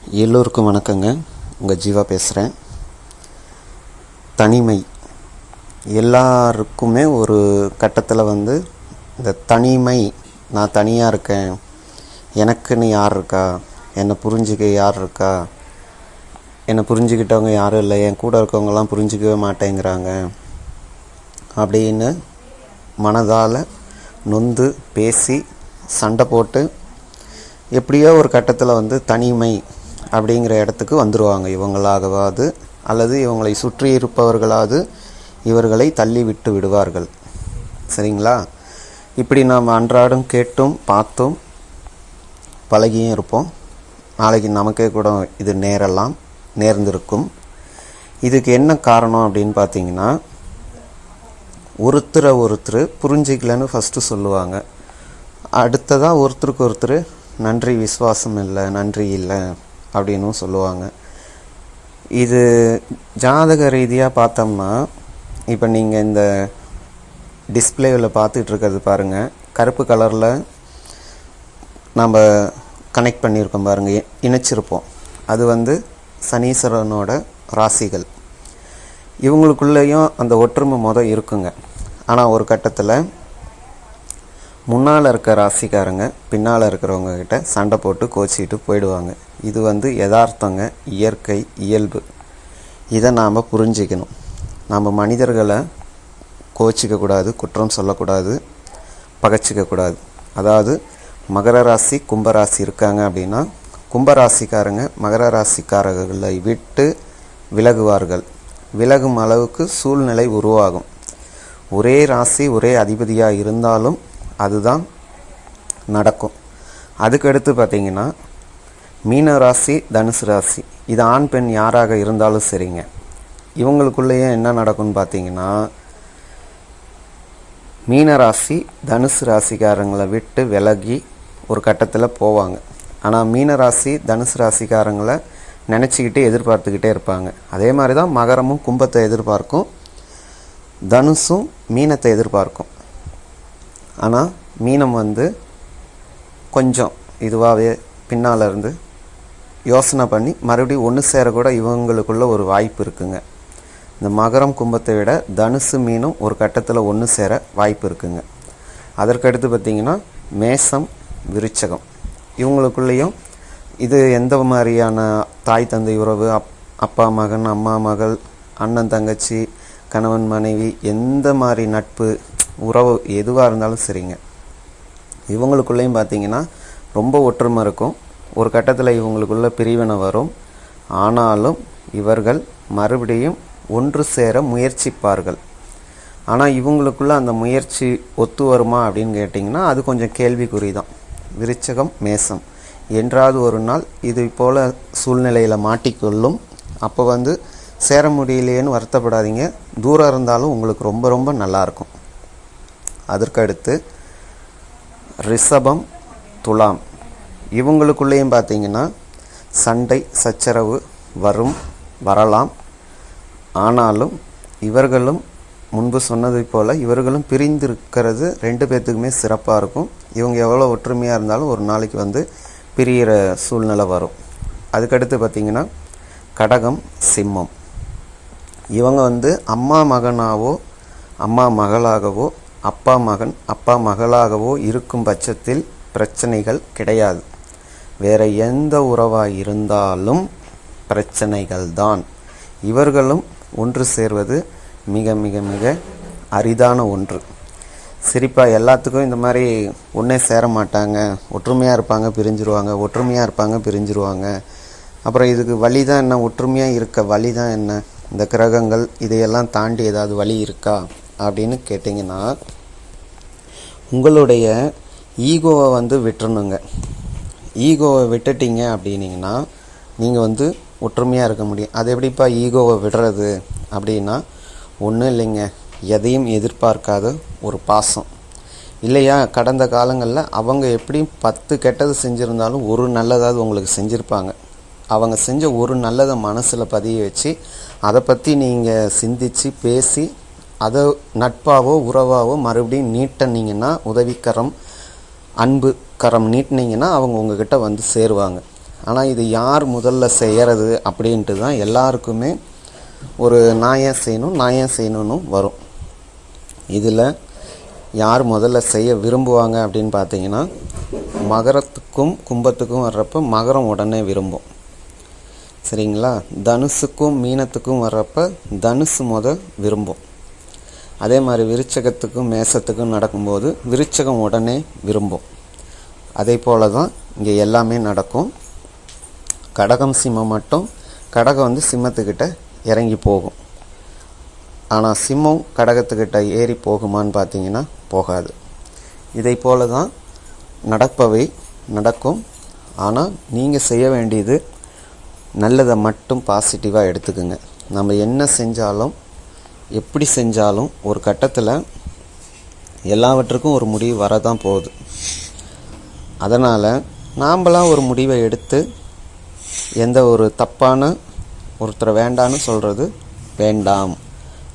எல்லோருக்கும் வணக்கங்க. உங்கள் ஜீவா பேசுகிறேன். தனிமை எல்லாருக்குமே ஒரு கட்டத்தில் இந்த தனிமை, நான் தனியாக இருக்கேன், எனக்குன்னு யார் இருக்கா, என்னை புரிஞ்சிக்க யார் இருக்கா, என்னை புரிஞ்சுக்கிட்டவங்க யாரும் இல்லை, என் கூட இருக்கவங்கலாம் புரிஞ்சிக்கவே மாட்டேங்கிறாங்க அப்படின்னு மனதால் நொந்து பேசி சண்டை போட்டு எப்படியோ ஒரு கட்டத்தில் தனிமை அப்படிங்கிற இடத்துக்கு வந்துடுவாங்க. இவங்களாகவாது அல்லது இவங்களை சுற்றி இருப்பவர்களாவது இவர்களை தள்ளி விட்டு விடுவார்கள். சரிங்களா? இப்படி நாம் அன்றாடம் கேட்டும் பார்த்தும் பழகியும் இருப்போம். நாளைக்கு நமக்கே கூட இது நேர்ந்திருக்கும். இதுக்கு என்ன காரணம் அப்படின்னு பார்த்தீங்கன்னா, ஒருத்தர் புரிஞ்சிக்கலன்னு ஃபஸ்ட்டு சொல்லுவாங்க. அடுத்ததாக ஒருத்தருக்கு ஒருத்தர் நன்றி, விசுவாசம் இல்லை, நன்றி இல்லை அப்படின்னும் சொல்லுவாங்க. இது ஜாதக ரீதியாக பார்த்தோம்னா, இப்போ நீங்கள் இந்த டிஸ்பிளேவில் பார்த்துட்டு இருக்கிறது பாருங்கள், கருப்பு கலரில் நம்ம கனெக்ட் பண்ணியிருக்கோம் பாருங்கள், இணைச்சிருப்போம். அது சனீஸ்வரனோட ராசிகள். இவங்களுக்குள்ளேயும் அந்த ஒற்றுமை இருக்குங்க. ஆனால் ஒரு கட்டத்தில் முன்னால் இருக்க ராசிக்காரங்க பின்னால் இருக்கிறவங்க கிட்ட சண்டை போட்டு கோச்சிக்கிட்டு போயிடுவாங்க. இது யதார்த்தங்க, இயற்கை, இயல்பு. இதை நாம் புரிஞ்சிக்கணும். நம்ம மனிதர்களை கோச்சிக்கக்கூடாது, குற்றம் சொல்லக்கூடாது, பகைச்சிக்கக்கூடாது. அதாவது மகர ராசி, கும்பராசி இருக்காங்க அப்படின்னா, கும்பராசிக்காரங்க மகர ராசிக்காரர்களை விட்டு விலகுவார்கள். விலகும் அளவுக்கு சூழ்நிலை உருவாகும். ஒரே ராசி, ஒரே அதிபதியாக இருந்தாலும் அதுதான் நடக்கும். அதுக்கடுத்து பார்த்திங்கன்னா, மீன ராசி, தனுசு ராசி, இது ஆண் பெண் யாராக இருந்தாலும் சரிங்க, இவங்களுக்குள்ளேயே என்ன நடக்கும்னு பார்த்தீங்கன்னா, மீன ராசி தனுசு ராசிக்காரங்களை விட்டு விலகி ஒரு கட்டத்தில் போவாங்க. ஆனால் மீன ராசி தனுசு ராசிக்காரங்களை நினச்சிக்கிட்டே எதிர்பார்த்துக்கிட்டே இருப்பாங்க. அதே மாதிரி தான் மகரமும் கும்பத்தை எதிர்பார்க்கும், தனுசும் மீனத்தை எதிர்பார்க்கும். ஆனால் மீனம் கொஞ்சம் இதுவாகவே பின்னால் இருந்து யோசனை பண்ணி மறுபடியும் ஒன்று சேரக்கூட இவங்களுக்குள்ள ஒரு வாய்ப்பு இருக்குங்க. இந்த மகரம் கும்பத்தை விட தனுசு மீனும் ஒரு கட்டத்தில் ஒன்று சேர வாய்ப்பு இருக்குங்க. அதற்கடுத்து பார்த்திங்கன்னா மேசம், விருச்சகம், இவங்களுக்குள்ளேயும் இது எந்த மாதிரியான தாய் தந்தை உறவு, அப்பா மகன், அம்மா மகள், அண்ணன் தங்கச்சி, கணவன் மனைவி, எந்த மாதிரி நட்பு உறவு எதுவாக இருந்தாலும் சரிங்க, இவங்களுக்குள்ளேயும் பார்த்திங்கன்னா ரொம்ப ஒற்றுமை இருக்கும். ஒரு கட்டத்தில் இவங்களுக்குள்ள பிரிவினை வரும். ஆனாலும் இவர்கள் மறுபடியும் ஒன்று சேர முயற்சிப்பார்கள். ஆனால் இவங்களுக்குள்ள அந்த முயற்சி ஒத்து வருமா அப்படின்னு கேட்டிங்கன்னா, அது கொஞ்சம் கேள்விக்குறி தான். விருச்சகம், மேசம் என்றாவது ஒரு நாள் இது போல் சூழ்நிலையில் மாட்டிக்கொள்ளும். அப்போ சேர முடியலையேன்னு வருத்தப்படாதீங்க. தூரம் இருந்தாலும் உங்களுக்கு ரொம்ப ரொம்ப நல்லாயிருக்கும். அதற்கடுத்து ரிஷபம், துலாம், இவங்களுக்குள்ளேயும் பார்த்திங்கன்னா சண்டை சச்சரவு வரலாம். ஆனாலும் இவர்களும் முன்பு சொன்னதை போல் இவர்களும் பிரிந்திருக்கிறது ரெண்டு பேர்த்துக்குமே சிறப்பாக இருக்கும். இவங்க எவ்வளோ ஒற்றுமையாக இருந்தாலும் ஒரு நாளைக்கு பிரிகிற சூழ்நிலை வரும். அதுக்கடுத்து பார்த்திங்கன்னா கடகம், சிம்மம், இவங்க அம்மா மகனாவோ அம்மா மகளாகவோ அப்பா மகன் அப்பா மகளாகவோ இருக்கும் பட்சத்தில் பிரச்சனைகள் கிடையாது. வேறு எந்த உறவாக இருந்தாலும் பிரச்சனைகள் தான். இவர்களும் ஒன்று சேர்வது மிக மிக மிக அரிதான ஒன்று. சிரிப்பாக எல்லாத்துக்கும் இந்த மாதிரி ஒன்றே சேர மாட்டாங்க, ஒற்றுமையாக இருப்பாங்க பிரிஞ்சிருவாங்க, ஒற்றுமையாக இருப்பாங்க பிரிஞ்சிருவாங்க. அப்புறம் இதுக்கு வழி தான் என்ன? ஒற்றுமையாக இருக்க வழி தான் என்ன? இந்த கிரகங்கள் இதையெல்லாம் தாண்டி ஏதாவது வழி இருக்கா அப்படின்னு கேட்டிங்கன்னா, உங்களுடைய ஈகோவை விட்டுறணுங்க. ஈகோவை விட்டுட்டீங்க அப்படின்னீங்கன்னா நீங்கள் ஒற்றுமையாக இருக்க முடியும். அது எப்படிப்பா ஈகோவை விடுறது அப்படின்னா, ஒன்றும் இல்லைங்க, எதையும் எதிர்பார்க்காத ஒரு பாசம் இல்லையா? கடந்த காலங்களில் அவங்க எப்படியும் 10 கெட்டது செஞ்சுருந்தாலும் ஒரு நல்லதாவது உங்களுக்கு செஞ்சுருப்பாங்க. அவங்க செஞ்ச ஒரு நல்லதை மனசில் பதிய வச்சு அதை பற்றி நீங்கள் சிந்தித்து பேசி அதை நட்பாவோ உறவாவோ மறுபடியும் நீட்டினீங்கன்னா, உதவிக்கரம், அன்பு கரம் நீட்டினீங்கன்னா அவங்க உங்ககிட்ட சேருவாங்க. ஆனால் இது யார் முதல்ல செய்கிறது அப்படின்ட்டு தான் எல்லாருக்குமே ஒரு நான் ஏன் செய்யணும்னு வரும். இதில் யார் முதல்ல செய்ய விரும்புவாங்க அப்படின்னு பார்த்தீங்கன்னா, மகரத்துக்கும் கும்பத்துக்கும் வர்றப்ப மகரம் உடனே விரும்பும். சரிங்களா? தனுசுக்கும் மீனத்துக்கும் வர்றப்ப தனுசு விரும்பும். அதே மாதிரி விருச்சகத்துக்கும் மேசத்துக்கும் நடக்கும்போது விருச்சகம் உடனே விரும்பும். அதே போல் தான் இங்கே எல்லாமே நடக்கும். கடகம் சிம்மம் மட்டும், கடகம் சிம்மத்துக்கிட்ட இறங்கி போகும். ஆனால் சிம்மம் கடகத்துக்கிட்ட ஏறி போகுமான்னு பார்த்தீங்கன்னா போகாது. இதை போல தான் நடப்பவை நடக்கும். ஆனால் நீங்கள் செய்ய வேண்டியது நல்லதை மட்டும் பாசிட்டிவாக எடுத்துக்குங்க. நம்ம என்ன செஞ்சாலும் எப்படி செஞ்சாலும் ஒரு கட்டத்தில் எல்லாவற்றுக்கும் ஒரு முடிவு வரதான் போகுது. அதனால் நாம்பளாம் ஒரு முடிவை எடுத்து எந்த ஒரு தப்பான ஒருத்தரை வேண்டான்னு சொல்கிறது வேண்டாம்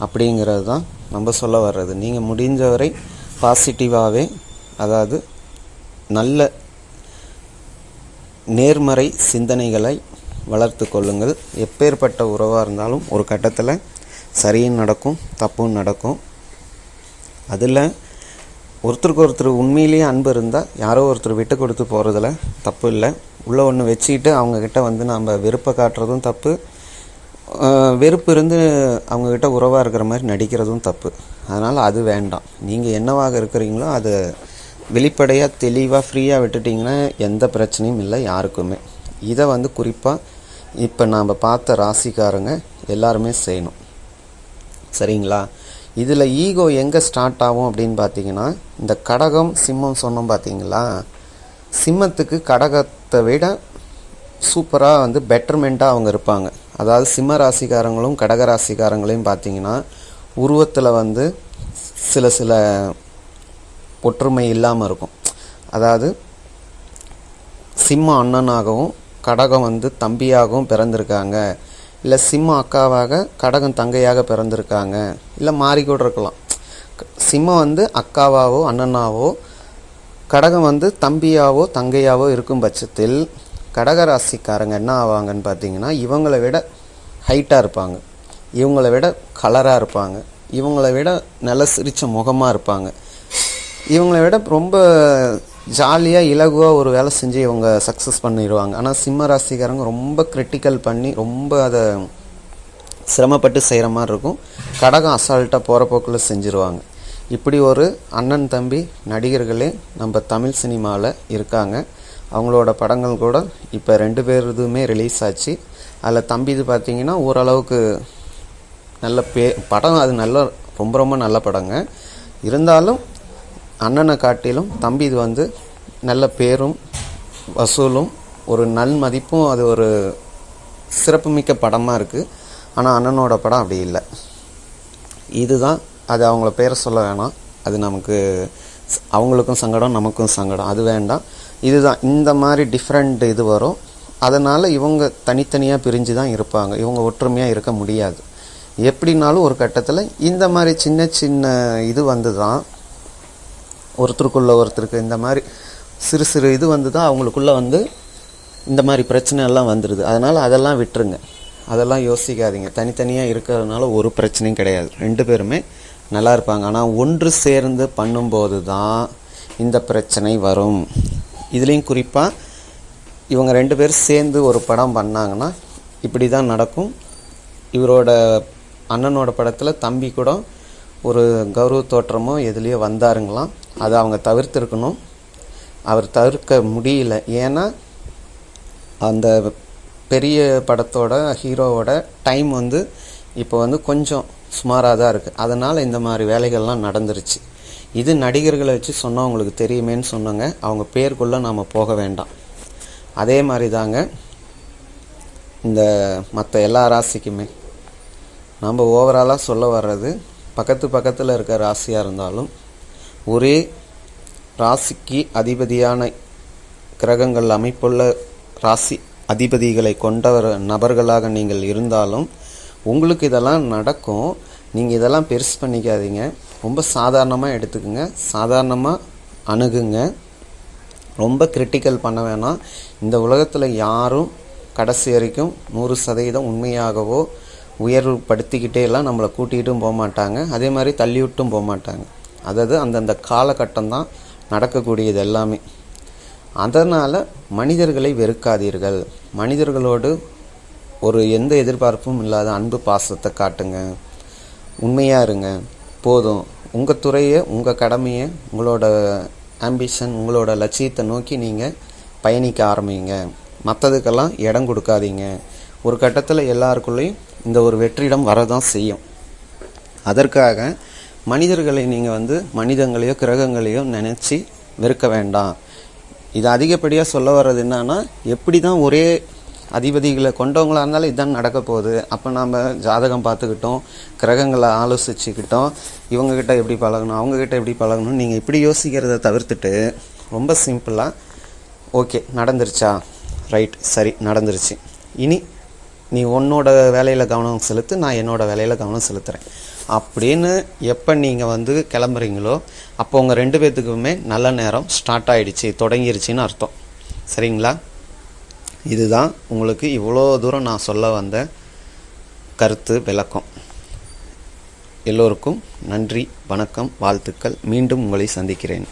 அப்படிங்கிறது தான் நம்ம சொல்ல வர்றது. நீங்கள் முடிஞ்சவரை பாசிட்டிவாகவே, அதாவது நல்ல நேர்மறை சிந்தனைகளை வளர்த்து கொள்ளுங்கள். எப்பேற்பட்ட உறவாக இருந்தாலும் ஒரு கட்டத்தில் சரியும் நடக்கும், தப்பும் நடக்கும். அதில் ஒருத்தருக்கு ஒருத்தர் உண்மையிலேயே அன்பு இருந்தால் யாரோ ஒருத்தர் விட்டு கொடுத்து போகிறதுல தப்பு இல்லை. உள்ளே ஒன்று வச்சுக்கிட்டு அவங்கக்கிட்ட நம்ம வெறுப்பை காட்டுறதும் தப்பு, வெறுப்பு இருந்து அவங்கக்கிட்ட உறவாக இருக்கிற மாதிரி நடிக்கிறதும் தப்பு. அதனால் அது வேண்டாம். நீங்கள் என்னவாக இருக்கிறீங்களோ அதை வெளிப்படையாக தெளிவாக ஃப்ரீயாக விட்டுட்டிங்கன்னா எந்த பிரச்சனையும் இல்லை யாருக்குமே. இதை குறிப்பாக இப்போ நாம் பார்த்த ராசிக்காரங்க எல்லாருமே செய்யணும். சரிங்களா? இதில் ஈகோ எங்கே ஸ்டார்ட் ஆகும் அப்படின்னு பார்த்தீங்கன்னா, இந்த கடகம் சிம்மம் சொன்னோம் பார்த்தீங்களா, சிம்மத்துக்கு கடகத்தை விட சூப்பராக பெட்டர்மெண்ட்டாக அவங்க இருப்பாங்க. அதாவது சிம்ம ராசிக்காரங்களும் கடக ராசிக்காரங்களையும் பார்த்தீங்கன்னா உருவத்தில் சில ஒற்றுமை இல்லாமல் இருக்கும். அதாவது சிம்ம அண்ணனாகவும் கடகம் தம்பியாகவும் பிறந்திருக்காங்க, இல்லை சிம்ம அக்காவாக கடகம் தங்கையாக பிறந்திருக்காங்க, இல்லை மாறி கூட இருக்கலாம். சிம்மம் அக்காவாவோ அண்ணனாவோ கடகம் தம்பியாவோ தங்கையாவோ இருக்கும் பட்சத்தில் கடகராசிக்காரங்க என்ன ஆவாங்கன்னு பார்த்தீங்கன்னா, இவங்களை விட ஹைட்டாக இருப்பாங்க, இவங்களை விட கலராக இருப்பாங்க, இவங்களை விட நல்ல சிரித்த முகமாக இருப்பாங்க, இவங்களை விட ரொம்ப ஜாலியாக இலகுவாக ஒரு வேலை செஞ்சு இவங்க சக்ஸஸ் பண்ணிடுவாங்க. ஆனால் சிம்ம ராசிக்காரங்க ரொம்ப கிரிட்டிக்கல் பண்ணி ரொம்ப அதை சிரமப்பட்டு செய்கிற மாதிரி இருக்கும். கடகம் அசால்ட்டாக போகிற போக்கில் செஞ்சுருவாங்க. இப்படி ஒரு அண்ணன் தம்பி நடிகர்களே நம்ம தமிழ் சினிமாவில் இருக்காங்க. அவங்களோட படங்கள் கூட இப்போ 2 பேருதுமே ரிலீஸ் ஆச்சு. அதில் தம்பி பார்த்தீங்கன்னா ஓரளவுக்கு நல்ல படம், அது ரொம்ப ரொம்ப நல்ல படங்க. இருந்தாலும் அண்ணனை காட்டிலும் தம்பி இது நல்ல பேரும் வசூலும் ஒரு நல் மதிப்பும், அது ஒரு சிறப்புமிக்க படமாக இருக்குது. ஆனால் அண்ணனோட படம் அப்படி இல்லை. இதுதான் அது. அவங்கள பேரை சொல்ல வேணாம், அது நமக்கு அவங்களுக்கும் சங்கடம் நமக்கும் சங்கடம், அது வேண்டாம். இதுதான் இந்த மாதிரி டிஃப்ரெண்ட் இது வரும். அதனால் இவங்க தனித்தனியாக பிரிஞ்சு தான் இருப்பாங்க, இவங்க ஒற்றுமையாக இருக்க முடியாது. எப்படினாலும் ஒரு கட்டத்தில் இந்த மாதிரி சின்ன சின்ன இது தான் ஒருத்தருக்கு இந்த மாதிரி சிறு சிறு இது தான் அவங்களுக்குள்ளே இந்த மாதிரி பிரச்சனை எல்லாம் வந்துடுது. அதனால் அதெல்லாம் விட்டுருங்க, அதெல்லாம் யோசிக்காதீங்க. தனித்தனியாக இருக்கிறதுனால ஒரு பிரச்சனையும் கிடையாது, 2 பேருமே நல்லா இருப்பாங்க. ஆனால் ஒன்று சேர்ந்து பண்ணும்போது தான் இந்த பிரச்சனை வரும். இதுலேயும் குறிப்பாக இவங்க 2 பேரும் சேர்ந்து ஒரு படம் பண்ணாங்கன்னா இப்படி தான் நடக்கும். இவரோட அண்ணனோட படத்தில் தம்பி கூட ஒரு கௌரவ தோற்றமோ எதுலேயோ வந்தாருங்களாம். அதை அவங்க தவிர்த்திருக்கணும். அவர் தவிர்க்க முடியல. ஏன்னா அந்த பெரிய படத்தோட ஹீரோவோட டைம் இப்போ கொஞ்சம் சுமாராக தான் இருக்குது. அதனால் இந்த மாதிரி வேலைகள்லாம் நடந்துருச்சு. இது நடிகர்களை வச்சு சொன்னால் உங்களுக்கு தெரியுமேன்னு சொன்னாங்க. அவங்க பேருக்குள்ளே நாம் போக வேண்டாம். அதே மாதிரி தாங்க இந்த மற்ற எல்லா ராசிக்குமே நம்ம ஓவராலாக சொல்ல வர்றது, பக்கத்தில் இருக்க ராசியாக இருந்தாலும் ஒரே ராசிக்கு அதிபதியான கிரகங்கள் அமைப்புள்ள ராசி அதிபதிகளை கொண்டவர் நபர்களாக நீங்கள் இருந்தாலும் உங்களுக்கு இதெல்லாம் நடக்கும். நீங்கள் இதெல்லாம் பெருசு பண்ணிக்காதீங்க, ரொம்ப சாதாரணமாக எடுத்துக்கோங்க, சாதாரணமாக அணுகுங்க. ரொம்ப கிரிட்டிக்கல் பண்ண வேணாம். இந்த உலகத்தில் யாரும் கடைசி வரைக்கும் 100% உண்மையாகவோ உயர்வுபடுத்திக்கிட்டே எல்லாம் நம்மளை கூட்டிகிட்டும் போக மாட்டாங்க, அதே மாதிரி தள்ளிவிட்டும் போக மாட்டாங்க. அதாவது அந்தந்த காலகட்டம் தான் நடக்கக்கூடியது எல்லாமே. அதனால் மனிதர்களை வெறுக்காதீர்கள். மனிதர்களோடு ஒரு எந்த எதிர்பார்ப்பும் இல்லாத அன்பு பாசத்தை காட்டுங்க. உண்மையாக இருங்க. போதும். உங்கள் துறையை, உங்கள் கடமையை, உங்களோட ஆம்பிஷன், உங்களோட லட்சியத்தை நோக்கி நீங்கள் பயணிக்க ஆரம்பிங்க. மற்றதுக்கெல்லாம் இடம் கொடுக்காதீங்க. ஒரு கட்டத்தில் எல்லாருக்குள்ளேயும் இந்த ஒரு வெற்றிடம் வரதான் செய்யும். அதற்காக மனிதர்களை நீங்கள் மனிதங்களையோ கிரகங்களையோ நினச்சி வெறுக்க வேண்டாம். இது அதிகப்படியாக சொல்ல வர்றது என்னன்னா, எப்படி தான் ஒரே அதிபதிகளை கொண்டவங்களாக இருந்தாலும் இதுதான் நடக்க போகுது. அப்போ நாம் ஜாதகம் பார்த்துக்கிட்டோம், கிரகங்களை ஆலோசிச்சுக்கிட்டோம், இவங்ககிட்ட எப்படி பழகணும், அவங்கக்கிட்ட எப்படி பழகணும், நீங்கள் இப்படி யோசிக்கிறத தவிர்த்துட்டு ரொம்ப சிம்பிளாக, ஓகே நடந்துருச்சா, ரைட், சரி நடந்துருச்சு, இனி நீ உன்னோட வேலையில் கவனம் செலுத்து, நான் என்னோடய வேலையில் கவனம் செலுத்துகிறேன் அப்படின்னு எப்போ நீங்கள் கிளம்புறீங்களோ அப்போ உங்கள் 2 பேர்த்துக்குமே நல்ல நேரம் ஸ்டார்ட் ஆகிடுச்சு, தொடங்கிருச்சின்னு அர்த்தம். சரிங்களா? இதுதான் உங்களுக்கு இவ்வளோ தூரம் நான் சொல்ல வந்த கருத்து விளக்கம். எல்லோருக்கும் நன்றி, வணக்கம், வாழ்த்துக்கள். மீண்டும் உங்களை சந்திக்கிறேன்.